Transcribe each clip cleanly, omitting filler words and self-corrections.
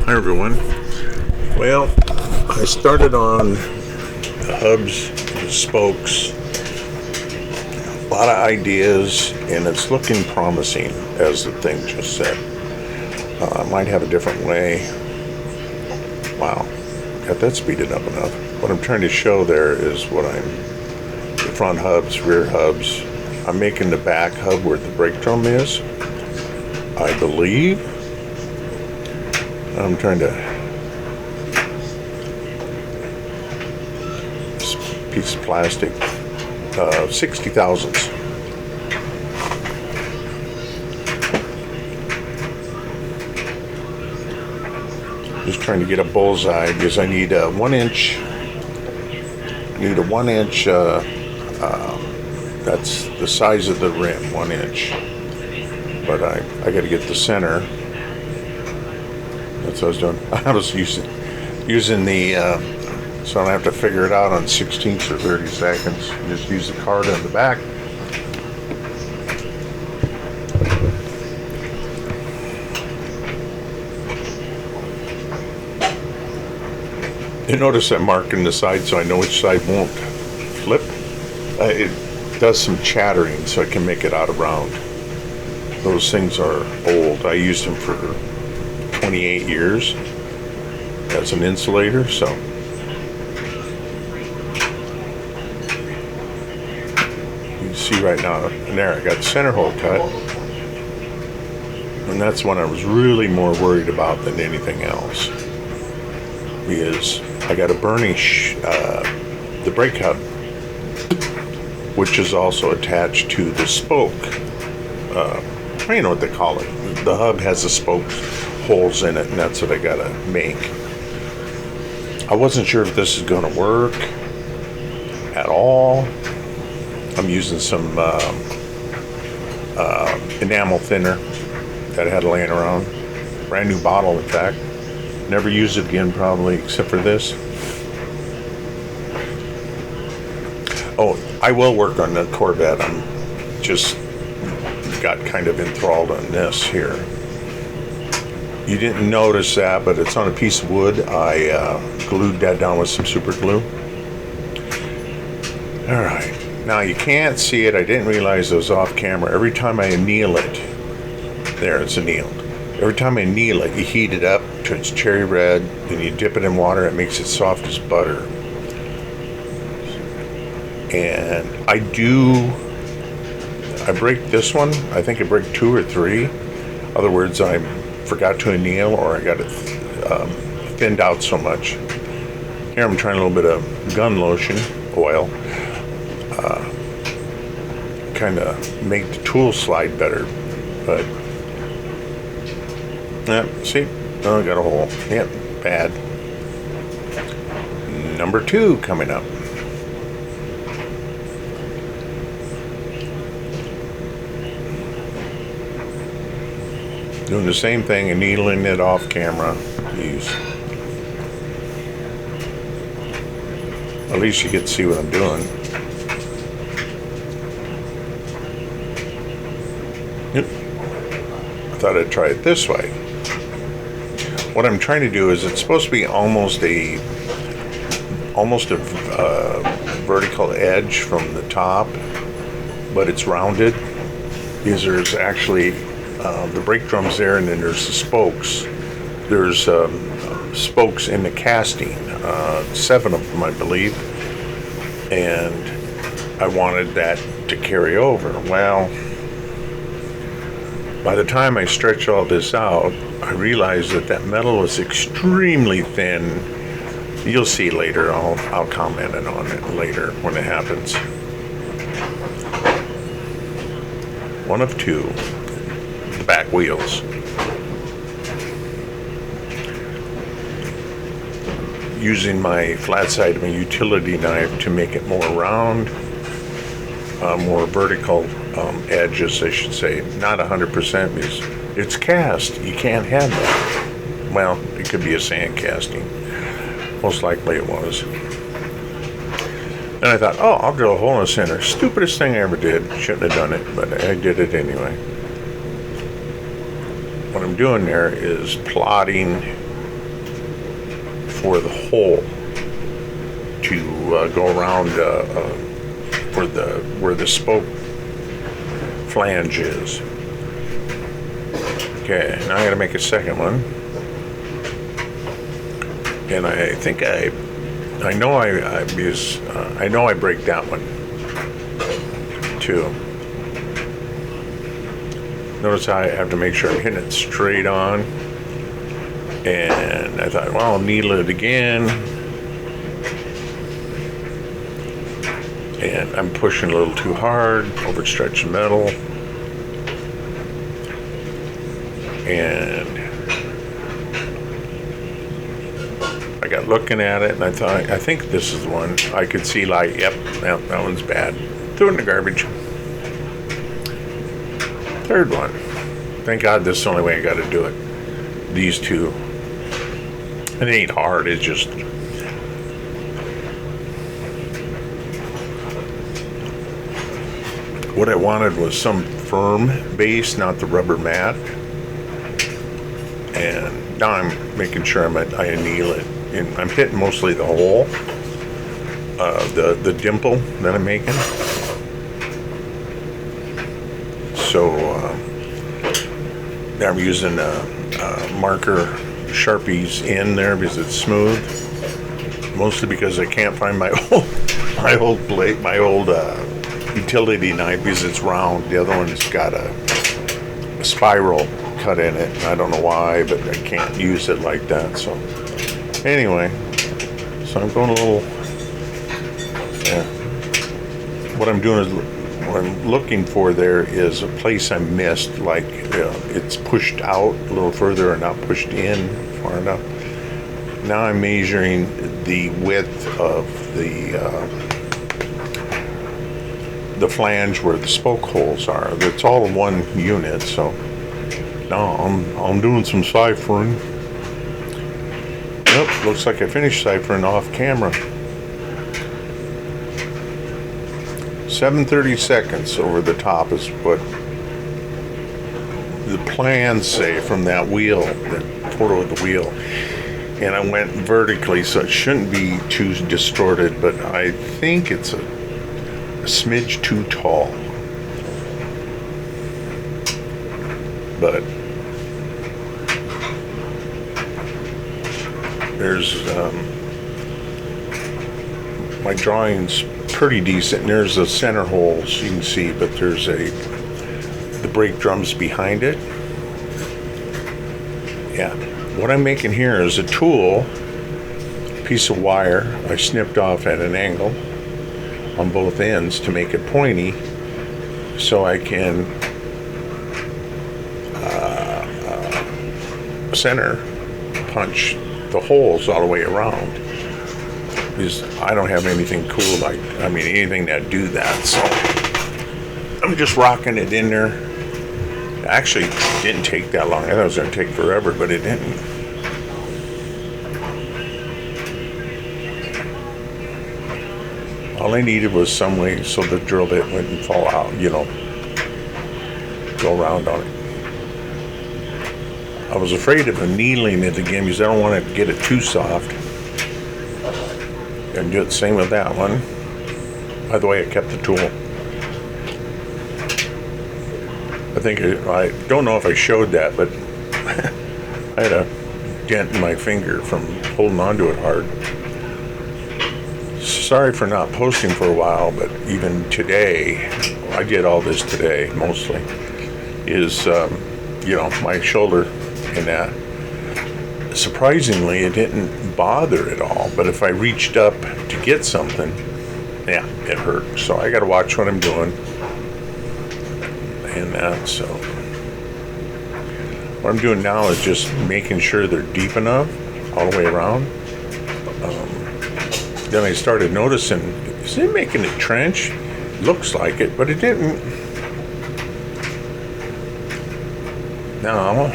Hi everyone. Well, I started on the hubs, the spokes, a lot of ideas, and it's looking promising, as the thing just said. I might have a different way. Wow, got that speeded up enough. What I'm trying to show there is the front hubs, rear hubs. I'm making the back hub where the brake drum is, I believe. I'm trying to, this piece of plastic, 60 thousandths. Just trying to get a bullseye because I need a 1 inch. That's the size of the rim, 1 inch. But I got to get the center. That's what I was doing. I was using the, so I don't have to figure it out on 16ths or 30 seconds. Just use the card on the back. You notice that marking the side so I know which side won't flip. It does some chattering so I can make it out of round. Those things are old. I used them for 28 years as an insulator, so you can see right now, and there I got the center hole cut, and that's one I was really more worried about than anything else, because I got to burnish the brake hub, which is also attached to the spoke. I don't know what they call it. The hub has the spokes holes in it, and that's what I gotta make. I wasn't sure if this is gonna work at all. I'm using some enamel thinner that I had laying around. Brand new bottle, in fact. Never use it again, probably, except for this. Oh, I will work on the Corvette. I'm just got kind of enthralled on this here. You didn't notice that, but it's on a piece of wood. I glued that down with some super glue. All right, now you can't see it. I didn't realize it was off camera. Every time I anneal it, there it's annealed. Every time I anneal it, you heat it up, turns cherry red, and you dip it in water. It makes it soft as butter. And I break this one. I think I break 2 or 3. In other words, I forgot to anneal, or I got it thinned out so much. Here I'm trying a little bit of gun lotion, oil, kind of make the tool slide better. But, yeah, see? Oh, I got a hole. Yep, bad. Number 2 coming up. Doing the same thing and needling it off camera. Jeez. At least you get to see what I'm doing. Yep. I thought I'd try it this way. What I'm trying to do is, it's supposed to be almost a vertical edge from the top, but it's rounded because there's actually the brake drum's there, and then there's the spokes. There's spokes in the casting, 7 of them, I believe, and I wanted that to carry over. Well, by the time I stretch all this out, I realized that metal is extremely thin. You'll see later. I'll comment on it later when it happens. One of 2. The back wheels. Using my flat side of a utility knife to make it more round, more vertical edges, I should say. Not 100% because it's cast. You can't have that. Well, it could be a sand casting. Most likely it was. And I thought, oh, I'll drill a hole in the center. Stupidest thing I ever did. Shouldn't have done it, but I did it anyway. What I'm doing there is plotting for the hole to go around for where the spoke flange is. Okay, now I got to make a second one, and I think I know I break that one too. Notice how I have to make sure I'm hitting it straight on, and I thought, well, I'll needle it again, and I'm pushing a little too hard, overstretch the metal, and I got looking at it, and I thought, I think this is the one. I could see like, yep, that one's bad. Threw it in the garbage. Third one. Thank God this is the only way I got to do it. These two. It ain't hard, it's just... What I wanted was some firm base, not the rubber mat. And now I'm making sure I anneal it. And I'm hitting mostly the hole, the dimple that I'm making. So I'm using marker Sharpies in there because it's smooth. Mostly because I can't find my old blade, my old utility knife because it's round. The other one's got a spiral cut in it. I don't know why, but I can't use it like that. So anyway, so I'm going a little. Yeah. What I'm doing is. What I'm looking for there is a place I missed, like it's pushed out a little further and not pushed in far enough. Now I'm measuring the width of the flange where the spoke holes are. It's all one unit, so now I'm doing some ciphering. Yep, looks like I finished ciphering off camera. 7:30 seconds over the top is what the plans say from that wheel, that photo of the wheel. And I went vertically, so it shouldn't be too distorted, but I think it's a smidge too tall. But there's my drawing's pretty decent, and there's the center holes you can see, but there's the brake drums behind it. Yeah, what I'm making here is a tool, piece of wire I snipped off at an angle on both ends to make it pointy, so I can center punch the holes all the way around. Because I don't have anything cool anything that do that, so I'm just rocking it in there. Actually, it didn't take that long. I thought it was going to take forever, but it didn't. All I needed was some way so the drill bit wouldn't fall out, go around on it. I was afraid of annealing it again because I don't want to get it too soft. And do the same with that one. By the way, I kept the tool. I don't know if I showed that, but I had a dent in my finger from holding onto it hard. Sorry for not posting for a while, but even today, I did all this today mostly, is, my shoulder and that. Surprisingly, it didn't bother at all, but if I reached up to get something, yeah, it hurt. So I got to watch what I'm doing and that. So what I'm doing now is just making sure they're deep enough all the way around. Then I started noticing, is it making a trench? Looks like it, but it didn't. Now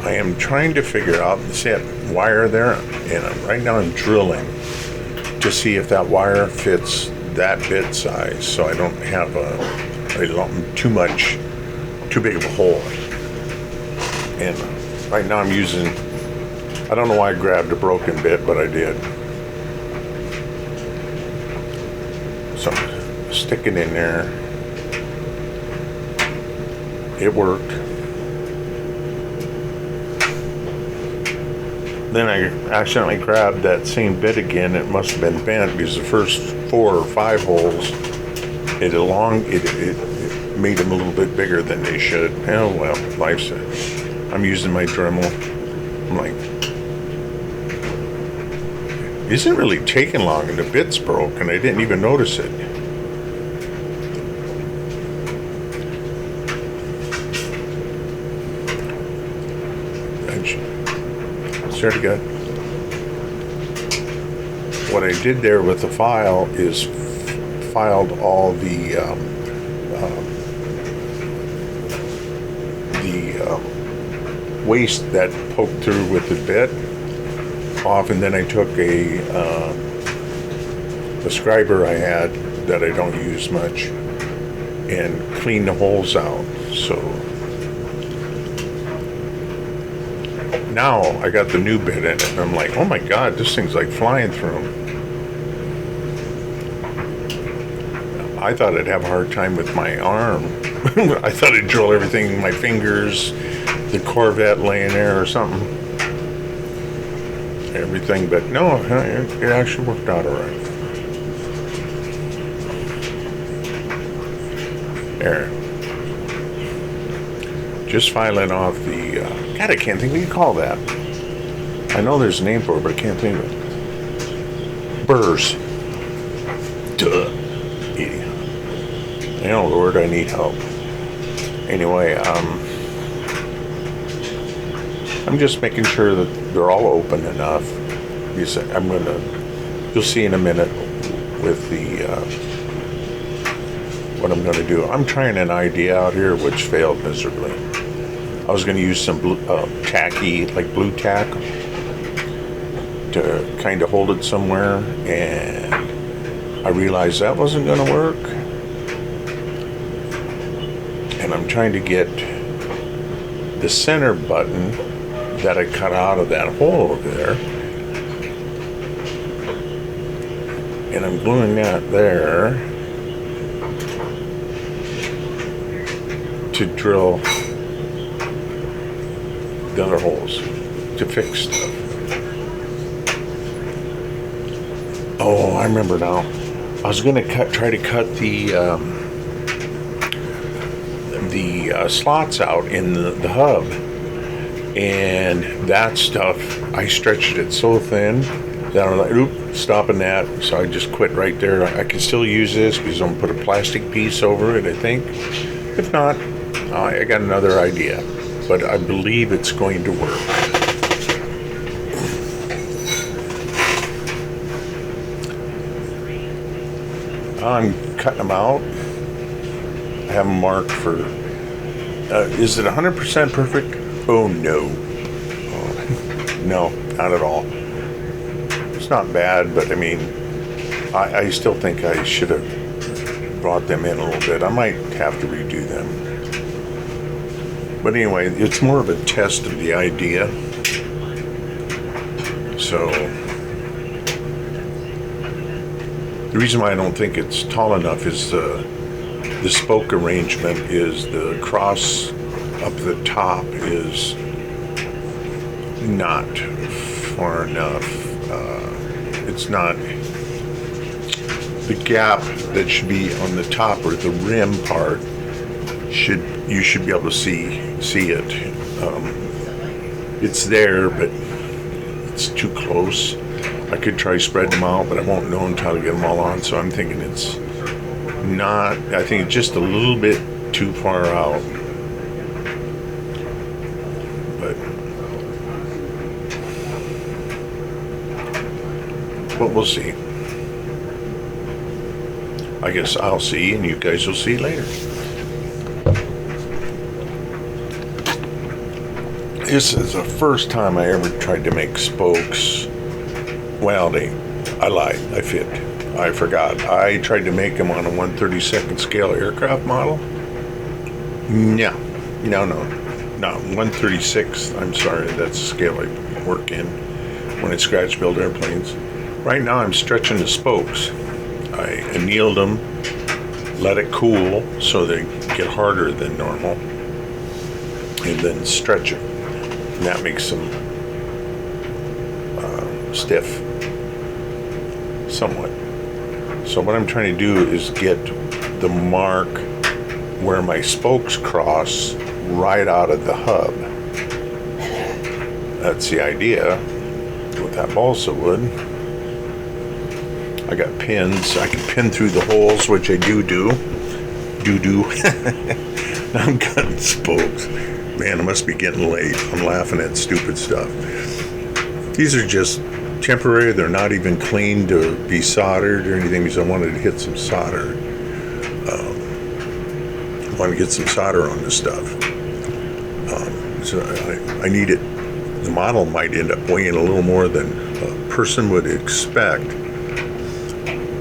I am trying to figure out, see that wire there, and right now I'm drilling to see if that wire fits that bit size, so I don't have too big of a hole. And right now I'm using I don't know why I grabbed a broken bit, but I did. So stick it in there. It worked. Then I accidentally grabbed that same bit again. It must have been bent because the first 4 or 5 holes, it made them a little bit bigger than they should. Oh well, life's it. I'm using my Dremel. I'm like, it isn't really taking long, and the bit's broke, and I didn't even notice it. Swear to God. What I did there with the file is filed all the waste that poked through with the bit off, and then I took a scriber I had that I don't use much and cleaned the holes out. So now I got the new bit in it, and I'm like, oh my God, this thing's like flying through them. I thought I'd have a hard time with my arm. I thought I'd drill everything in my fingers, the Corvette laying there or something. Everything, but no, it actually worked out all right. There. Just filing off the, God, I can't think what you call that. I know there's a name for it, but I can't think of it. Burrs. Duh. Idiot. Oh Lord, I need help. Anyway, I'm just making sure that they're all open enough. You'll see in a minute with the, what I'm gonna do. I'm trying an idea out here which failed miserably. I was going to use some tacky, like blue tack, to kind of hold it somewhere, and I realized that wasn't going to work. And I'm trying to get the center button that I cut out of that hole over there, and I'm gluing that there to drill the other holes to fix stuff. Oh, I remember now. I was going to try to cut the slots out in the hub, and that stuff, I stretched it so thin that I'm like, oop, stopping that. So I just quit right there. I can still use this because I'm going to put a plastic piece over it, I think. If not, I got another idea. But I believe it's going to work. I'm cutting them out. I have them marked for, is it 100% perfect? Oh no. Oh, no, not at all. It's not bad, but I mean, I still think I should have brought them in a little bit. I might have to redo them. But anyway, it's more of a test of the idea. So, the reason why I don't think it's tall enough is the spoke arrangement is the cross up the top is not far enough. It's not the gap that should be on the top or the rim part. You should be able to see it. It's there, but it's too close. I could try spreading them out, but I won't know until I get them all on. So I'm thinking it's not. I think it's just a little bit too far out. But we'll see. I guess I'll see, and you guys will see later. This is the first time I ever tried to make spokes. Well, I lied. I forgot. I tried to make them on a 1/32nd scale aircraft model. No. no, 1/36. I'm sorry, that's the scale I work in when I scratch build airplanes. Right now I'm stretching the spokes. I annealed them, let it cool so they get harder than normal, and then stretch it. And that makes them stiff, somewhat. So what I'm trying to do is get the mark where my spokes cross right out of the hub. That's the idea with that balsa wood. I got pins. I can pin through the holes, which I do. Now I'm cutting spokes. Man, it must be getting late. I'm laughing at stupid stuff. These are just temporary. They're not even clean to be soldered or anything, because I wanted to hit some solder. I want to get some solder on this stuff. So I need it. The model might end up weighing a little more than a person would expect.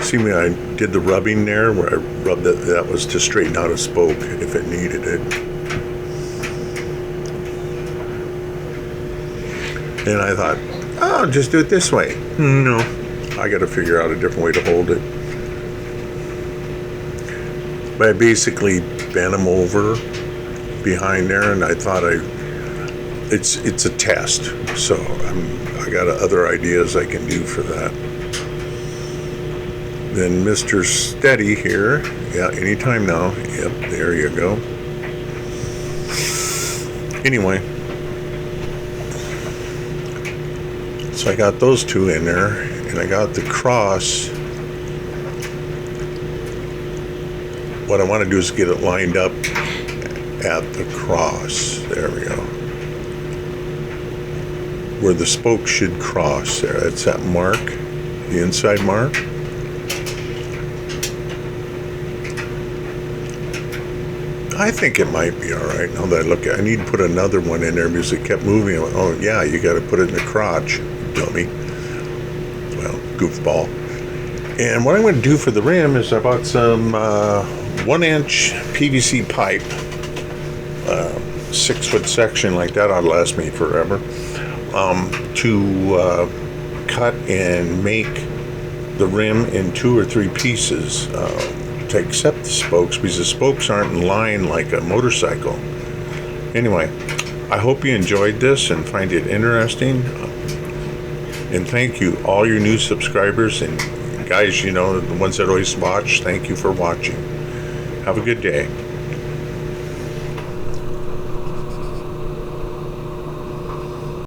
See, when I did the rubbing there, where I rubbed that was to straighten out a spoke if it needed it. And I thought, oh, I'll just do it this way. No, I got to figure out a different way to hold it. But I basically bent them over behind there, and I thought it's a test. So I got other ideas I can do for that. Then Mr. Steady here, yeah, anytime now. Yep, there you go. Anyway, so I got those two in there, and I got the cross. What I want to do is get it lined up at the cross. There we go. Where the spoke should cross there. That's that mark, the inside mark. I think it might be all right. Now that I look at it, I need to put another one in there because it kept moving. I went, oh, yeah, you got to put it in the crotch, dummy. Well, goofball. And what I'm going to do for the rim is I bought some 1-inch PVC pipe, 6-foot section like that ought to last me forever, to cut and make the rim in 2 or 3 pieces. To accept the spokes, because the spokes aren't in line like a motorcycle. Anyway, I hope you enjoyed this and find it interesting. And thank you, all your new subscribers, and guys, you know, the ones that always watch, thank you for watching. Have a good day.